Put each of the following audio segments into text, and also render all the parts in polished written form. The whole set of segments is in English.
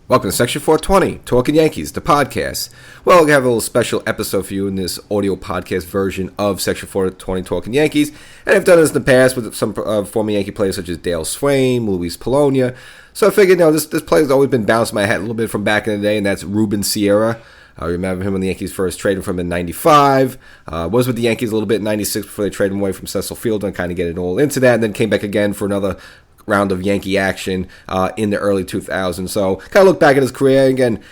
Welcome to Section 420, Talkin Yankees, the podcast. Well, we have a little special episode for you in this audio podcast version of Section 420, Talkin Yankees. And I've done this in the past with some former Yankee players such as Dale Swaim, Luis Polonia. So I figured, this player's always been bouncing my head a little bit from back in the day, and that's Rubén Sierra. I remember him when the Yankees first traded from him in 95. Was with the Yankees a little bit in 96 before they traded him away from Cecil Fielder and kind of get it all into that, and then came back again for another round of Yankee action in the early 2000s. So kind of look back at his career again.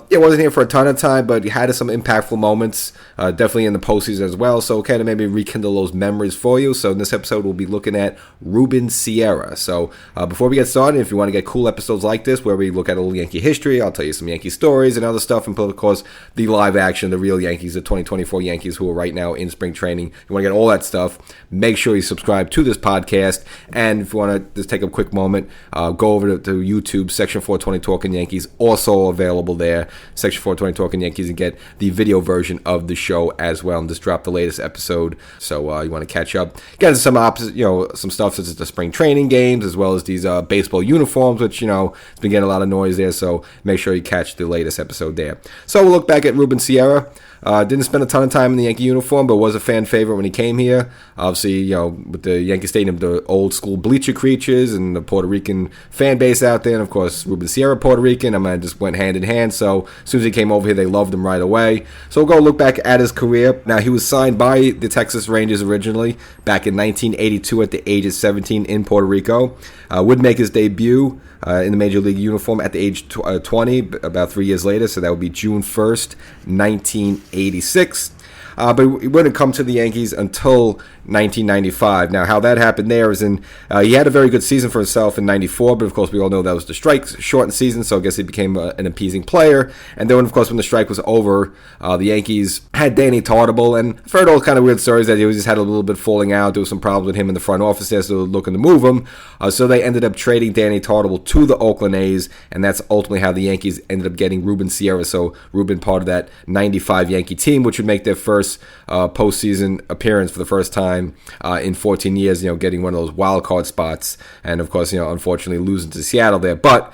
It wasn't here for a ton of time, but he had some impactful moments, definitely in the postseason as well. So kind of maybe rekindle those memories for you. So in this episode, we'll be looking at Rubén Sierra. So before we get started, if you want to get cool episodes like this, where we look at a little Yankee history, I'll tell you some Yankee stories and other stuff, and of course the live action, the real Yankees, the 2024 Yankees who are right now in spring training. You want to get all that stuff, make sure you subscribe to this podcast. And if you want to just take a quick moment, go over to YouTube, Section 420 Talkin Yankees, also available there, Section 420 Talkin Yankees, and get the video version of the show as well, and just drop the latest episode. So you want to catch up, get some some stuff such as the spring training games, as well as these baseball uniforms, which it's been getting a lot of noise there. So make sure you catch the latest episode there. So we'll look back at Rubén Sierra. Didn't spend a ton of time in the Yankee uniform, but was a fan favorite when he came here. Obviously, with the Yankee Stadium, the old school bleacher creatures and the Puerto Rican fan base out there. And of course, Rubén Sierra, Puerto Rican. Just went hand in hand. So as soon as he came over here, they loved him right away. So we'll go look back at his career. Now, he was signed by the Texas Rangers originally back in 1982 at the age of 17 in Puerto Rico. Would make his debut in the Major League uniform at the age 20, about 3 years later. So that would be June 1st, 1986. But he wouldn't come to the Yankees until 1995. Now, how that happened there is he had a very good season for himself in 94, but of course we all know that was the strike shortened season, so I guess he became an appeasing player. And then, of course, when the strike was over, the Yankees had Danny Tartabull, and I've heard all kind of weird stories that he just had a little bit falling out. There was some problems with him in the front office there, so they were looking to move him. So they ended up trading Danny Tartabull to the Oakland A's, and that's ultimately how the Yankees ended up getting Rubén Sierra. So Rubén part of that 95 Yankee team, which would make their first postseason appearance for the first time in 14 years, getting one of those wild card spots, and of course, unfortunately losing to Seattle there. But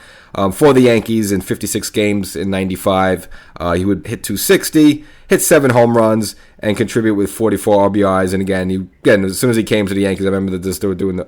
for the Yankees in 56 games in 95, he would hit 260, hit 7 home runs, and contribute with 44 RBIs. And again, as soon as he came to the Yankees, I remember that they were doing the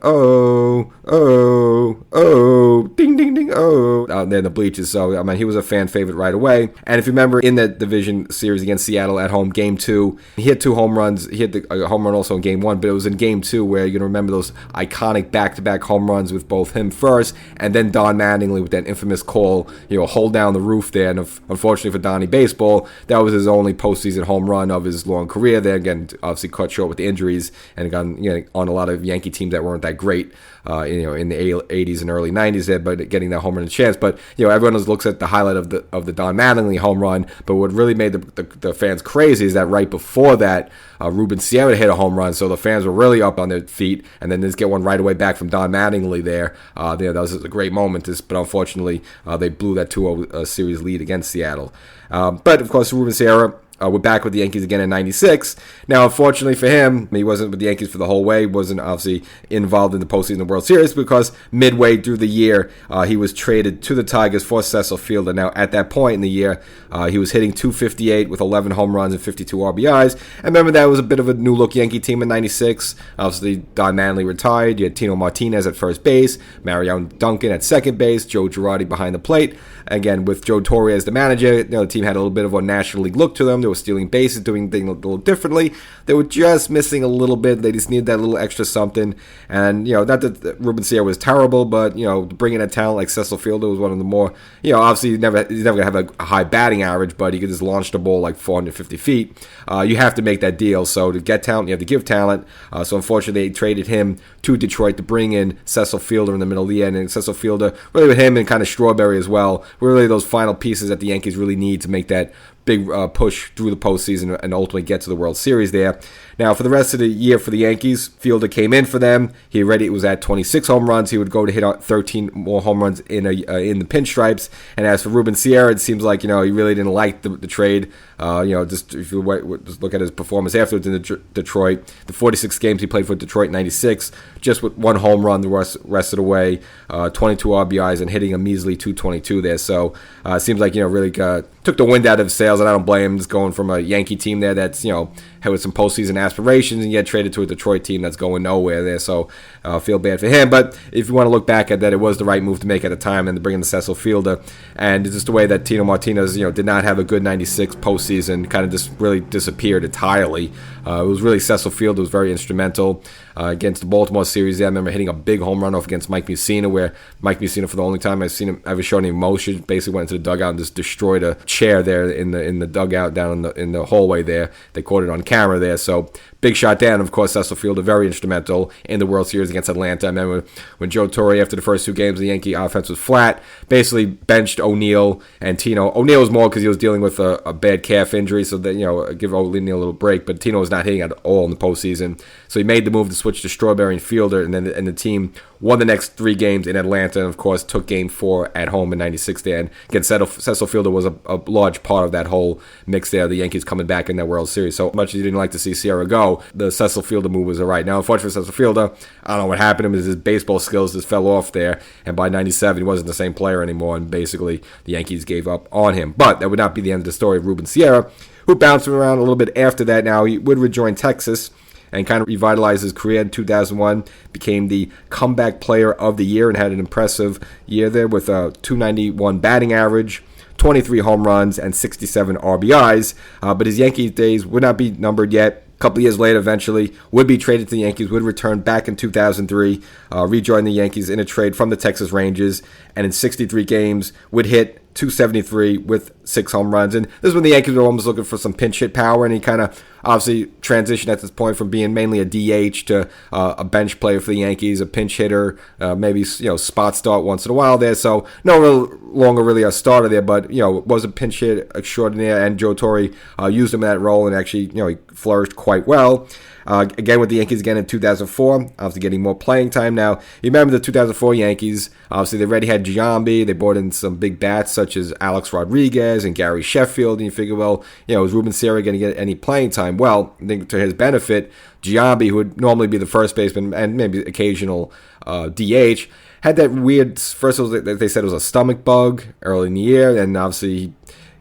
ding, ding, ding, out there in the bleachers. So, he was a fan favorite right away. And if you remember, in that division series against Seattle at home, Game 2, he hit 2 home runs. He hit a home run also in Game 1, but it was in Game 2 where you're going to remember those iconic back-to-back home runs with both him first, and then Don Mattingly with that infamous call, hold down the roof there. And unfortunately for Donnie Baseball, that was his only postseason home run of his long career there. Again, obviously cut short with the injuries, and on a lot of Yankee teams that weren't that great in the 80s and early 90s there, but getting that home run chance. But everyone looks at the highlight of the Don Mattingly home run, but what really made the fans crazy is that right before that, Rubén Sierra hit a home run, so the fans were really up on their feet, and then just get one right away back from Don Mattingly there. That was a great moment, but unfortunately they blew that 2-0 series lead against Seattle. But of course, Rubén Sierra, we're back with the Yankees again in 96. Now, unfortunately for him, he wasn't with the Yankees for the whole way, wasn't obviously involved in the postseason of the World Series, because midway through the year, he was traded to the Tigers for Cecil Fielder. Now, at that point in the year, he was hitting 258 with 11 home runs and 52 RBIs. And remember, that was a bit of a new-look Yankee team in 96. Obviously, Don Mattingly retired. You had Tino Martinez at first base, Mariano Duncan at second base, Joe Girardi behind the plate. Again, with Joe Torre as the manager, the team had a little bit of a National League look to them. They were stealing bases, doing things a little differently. They were just missing a little bit. They just needed that little extra something. And, not that Rubén Sierra was terrible, but, bringing a talent like Cecil Fielder was one of the more, obviously he's never going to have a high batting average, but he could just launch the ball like 450 feet. You have to make that deal. So to get talent, you have to give talent. So unfortunately, they traded him to Detroit to bring in Cecil Fielder in the middle of the year. And Cecil Fielder, really with him and kind of Strawberry as well, were really those final pieces that the Yankees really need to make that big push through the postseason and ultimately get to the World Series there. Now, for the rest of the year for the Yankees, Fielder came in for them. He already was at 26 home runs. He would go to hit 13 more home runs in the pinstripes. And as for Rubén Sierra, it seems like, he really didn't like the trade. Just if you just look at his performance afterwards in Detroit, the 46 games he played for Detroit in 96, just with one home run the rest of the way, 22 RBIs and hitting a measly 222 there. So it seems like, really took the wind out of his sails, and I don't blame him. Just going from a Yankee team there that's, had with some postseason aspirations and get traded to a Detroit team that's going nowhere there. So I feel bad for him. But if you want to look back at that, it was the right move to make at the time, and to bring in the Cecil Fielder. And it's just the way that Tino Martinez, did not have a good 96 postseason, kind of just really disappeared entirely. It was really Cecil Fielder was very instrumental against the Baltimore series. I remember hitting a big home run off against Mike Mussina, where Mike Mussina, for the only time I've seen him ever show any emotion, basically went into the dugout and just destroyed a chair there in the dugout down in the hallway there. They caught it on camera there. So big shot down. Of course, Cecil Fielder very instrumental in the World Series against Atlanta. I remember when Joe Torre, after the first two games, the Yankee offense was flat, basically benched O'Neill and Tino. O'Neill was more because he was dealing with a bad calf injury, so that give O'Neill a little break. But Tino was not hitting at all in the postseason, so he made the move to switch to Strawberry and Fielder, and the team won the next 3 games in Atlanta, and of course took Game 4 at home in '96 there. And again, Cecil Fielder was a large part of that whole mix there. The Yankees coming back in that World Series. So much as you didn't like to see Sierra go, the Cecil Fielder move was all right. Now, unfortunately for Cecil Fielder, I don't know what happened to him. His baseball skills just fell off there, and by '97 he wasn't the same player anymore, and basically the Yankees gave up on him. But that would not be the end of the story of Rubén Sierra, who bounced around a little bit after that. Now, he would rejoin Texas and kind of revitalized his career in 2001, became the comeback player of the year and had an impressive year there with a .291 batting average, 23 home runs, and 67 RBIs. But his Yankee days would not be numbered yet. A couple of years later, eventually, would be traded to the Yankees, would return back in 2003, rejoin the Yankees in a trade from the Texas Rangers, and in 63 games would hit .273 with 6 home runs. And this is when the Yankees were almost looking for some pinch hit power, and he kind of obviously transitioned at this point from being mainly a DH to a bench player for the Yankees, a pinch hitter, maybe spot start once in a while there. So no longer really a starter there, but was a pinch hit extraordinaire, and Joe Torre used him in that role, and actually he flourished quite well. Again with the Yankees again in 2004, obviously getting more playing time now. You remember the 2004 Yankees, obviously they already had Giambi, they brought in some big bats such as Alex Rodriguez and Gary Sheffield, and you figure, well, is Rubén Sierra going to get any playing time? Well, I think to his benefit, Giambi, who would normally be the first baseman and maybe occasional DH, had that weird, first they said it was a stomach bug early in the year, and obviously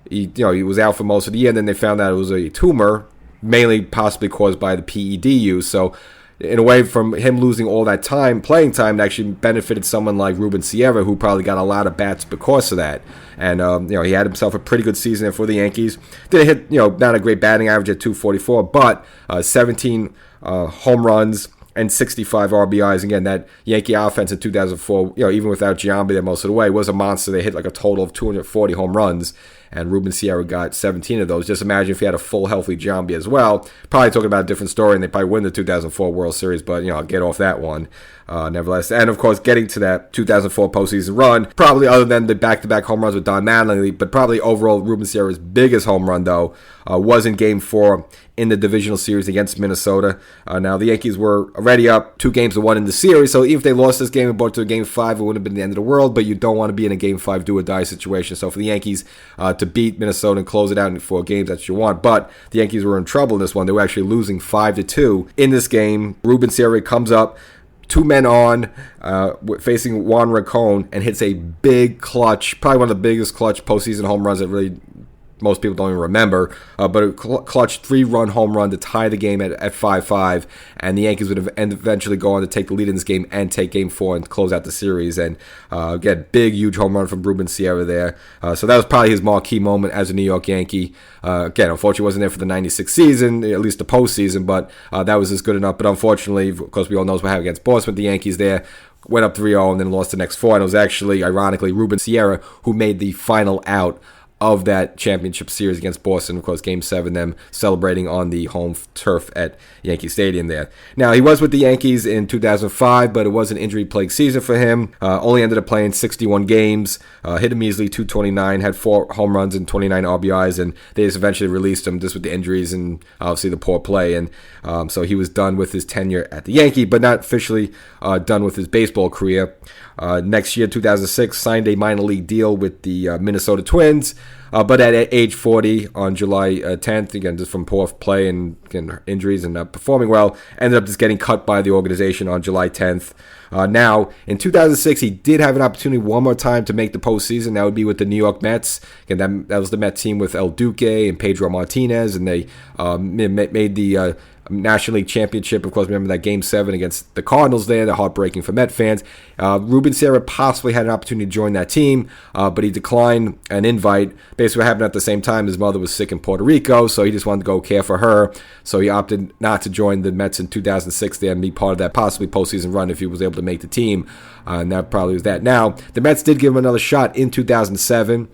he was out for most of the year, and then they found out it was a tumor, mainly possibly caused by the PED use. So in a way, from him losing all that playing time, it actually benefited someone like Rubén Sierra, who probably got a lot of bats because of that. And he had himself a pretty good season there for the Yankees. Didn't hit not a great batting average at .244, but 17 home runs and 65 RBIs. Again, that Yankee offense in 2004, even without Giambi there most of the way, was a monster. They hit like a total of 240 home runs, and Rubén Sierra got 17 of those. Just imagine if he had a full, healthy Giambi as well. Probably talking about a different story, and they probably win the 2004 World Series, but, I'll get off that one. Nevertheless, and of course, getting to that 2004 postseason run, probably other than the back-to-back home runs with Don Mattingly, but probably overall Rubén Sierra's biggest home run, though, was in Game 4 in the divisional series against Minnesota. Now, the Yankees were already up 2-1 in the series, so even if they lost this game and brought it to a Game 5, it wouldn't have been the end of the world, but you don't want to be in a Game 5 do-or-die situation. So for the Yankees to beat Minnesota and close it out in 4 games, that's what you want. But the Yankees were in trouble in this one. They were actually losing 5-2 in this game. Rubén Sierra comes up, 2 men on, facing Juan Racon, and hits a big clutch, probably one of the biggest clutch postseason home runs that really most people don't even remember, but a clutch 3-run home run to tie the game at 5-5, and the Yankees would eventually go on to take the lead in this game and take Game 4 and close out the series, and get big, huge home run from Rubén Sierra there. So that was probably his marquee moment as a New York Yankee. Again, unfortunately, wasn't there for the 96 season, at least the postseason, but that was just good enough. But unfortunately, of course, we all know what happened against Boston with the Yankees there. Went up 3-0 and then lost the next 4, and it was actually, ironically, Rubén Sierra who made the final out of that championship series against Boston. Of course, Game 7, them celebrating on the home turf at Yankee Stadium there. Now, he was with the Yankees in 2005, but it was an injury-plagued season for him. Only ended up playing 61 games, hit a measly .229, had 4 home runs and 29 RBIs, and they just eventually released him just with the injuries and obviously the poor play. And so he was done with his tenure at the Yankee, but not officially done with his baseball career. Next year, 2006, signed a minor league deal with the Minnesota Twins. But at age 40 on July 10th, again, just from poor play and again, injuries and not performing well, ended up just getting cut by the organization on July 10th. Now, in 2006, he did have an opportunity one more time to make the postseason. That would be with the New York Mets. Again, that was the Mets team with El Duque and Pedro Martinez, and they made the National League Championship. Of course, remember that Game 7 against the Cardinals there, the heartbreaking for Met fans. Rubén Sierra possibly had an opportunity to join that team, but he declined an invite. Basically, what happened at the same time, his mother was sick in Puerto Rico, so he just wanted to go care for her. So he opted not to join the Mets in 2006 there and be part of that possibly postseason run if he was able to make the team. And that probably was that. Now, the Mets did give him another shot in 2007.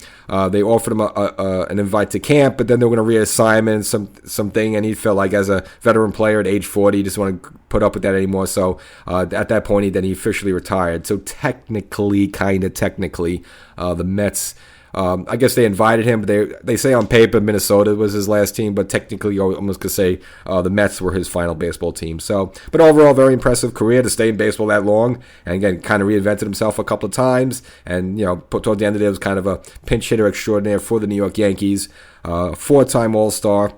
They offered him an invite to camp, but then they were going to reassign him in something, and he felt like as a veteran player at age 40, he just wanted to put up with that anymore. So at that point, he officially retired. So technically, the Mets, I guess they invited him, but they say on paper Minnesota was his last team, but technically you almost could say the Mets were his final baseball team. So, but overall, very impressive career to stay in baseball that long, and again, kind of reinvented himself a couple of times, and toward the end of the day, was kind of a pinch hitter extraordinaire for the New York Yankees, 4-time All-Star.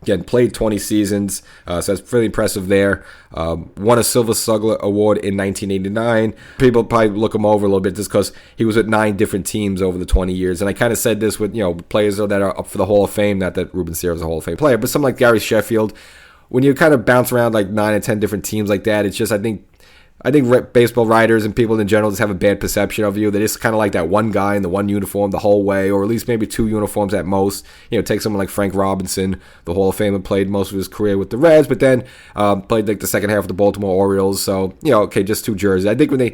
Again, played 20 seasons, so that's really impressive there. Won a Silver Slugger Award in 1989. People probably look him over a little bit just because he was with 9 different teams over the 20 years. And I kind of said this with players that are up for the Hall of Fame, not that Rubén Sierra is a Hall of Fame player, but someone like Gary Sheffield, when you kind of bounce around like 9 or 10 different teams like that, it's just, I think baseball writers and people in general just have a bad perception of you. They just kind of like that one guy in the one uniform the whole way, or at least maybe 2 uniforms at most. Take someone like Frank Robinson, the Hall of Famer, played most of his career with the Reds, but then played like the second half of the Baltimore Orioles. So, okay, just 2 jerseys. I think for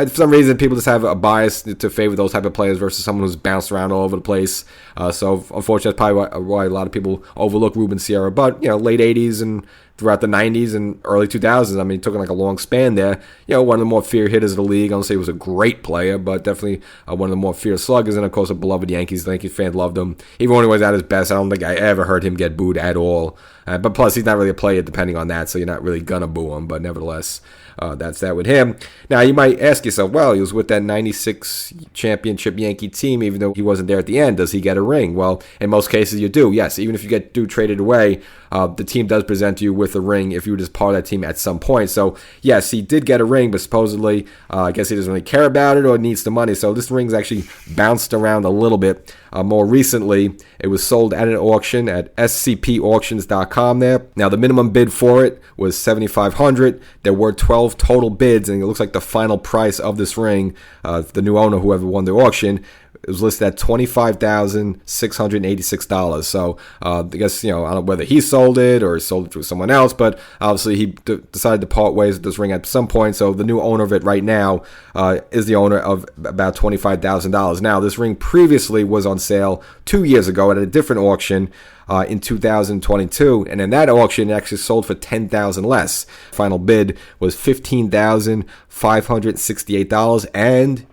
some reason, people just have a bias to favor those type of players versus someone who's bounced around all over the place. So, unfortunately, that's probably why a lot of people overlook Rubén Sierra. But, late 80s and throughout the 90s and early 2000s, I mean, he took like a long span there. One of the more feared hitters of the league. I don't say he was a great player, but definitely one of the more feared sluggers. And, of course, a beloved Yankees. The Yankees fans loved him. Even when he was at his best, I don't think I ever heard him get booed at all. But plus, he's not really a player depending on that, so you're not really going to boo him. But nevertheless, that's that with him. Now, you might ask yourself, well, he was with that 96 championship Yankee team, even though he wasn't there at the end. Does he get a ring? Well, in most cases, you do. Yes, even if you get traded away, the team does present you with a ring if you were just part of that team at some point. So, yes, he did get a ring, but supposedly, I guess he doesn't really care about it or needs the money. So this ring's actually bounced around a little bit. More recently, it was sold at an auction at scpauctions.com there. Now, the minimum bid for it was $7,500. There were 12 total bids, and it looks like the final price of this ring, the new owner, whoever won the auction, it was listed at $25,686. So I guess, I don't know whether he sold it or sold it to someone else, but obviously he decided to part ways with this ring at some point. So the new owner of it right now is the owner of about $25,000. Now, this ring previously was on sale 2 years ago at a different auction in 2022, and in that auction it actually sold for $10,000 less. Final bid was $15,568.80.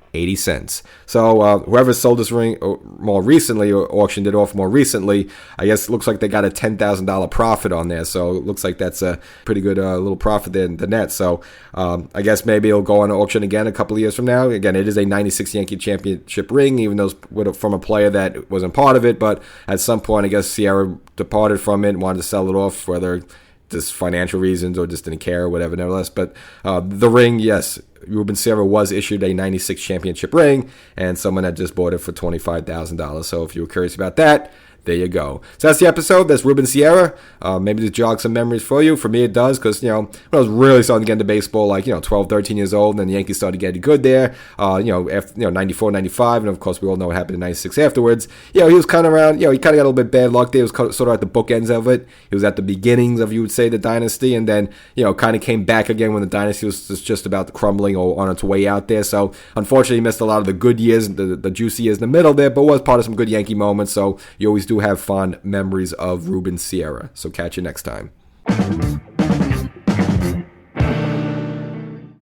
So whoever sold this ring more recently or auctioned it off more recently, I guess it looks like they got a $10,000 profit on there. So it looks like that's a pretty good little profit there in the net. So I guess maybe it'll go on auction again a couple of years from now. Again, it is a 96 Yankee championship ring, even though it's from a player that wasn't part of it. But at some point, I guess Sierra departed from it and wanted to sell it off, whether just financial reasons or just didn't care or whatever, nevertheless. But the ring, yes, Rubén Sierra was issued a 96 championship ring, and someone had just bought it for $25,000. So if you were curious about that, there you go. So that's the episode. That's Rubén Sierra. Maybe this jogs some memories for you. For me, it does, because, when I was really starting to get into baseball, 12, 13 years old, and then the Yankees started getting good there, after, 94, 95, and of course, we all know what happened in 96 afterwards. He was kind of around, he kind of got a little bit bad luck there. He was sort of at the bookends of it. He was at the beginnings of, you would say, the dynasty, and then, kind of came back again when the dynasty was just about crumbling or on its way out there. So, unfortunately, he missed a lot of the good years, the juicy years in the middle there, but was part of some good Yankee moments, so you always do have fond memories of Rubén Sierra. So catch you next time.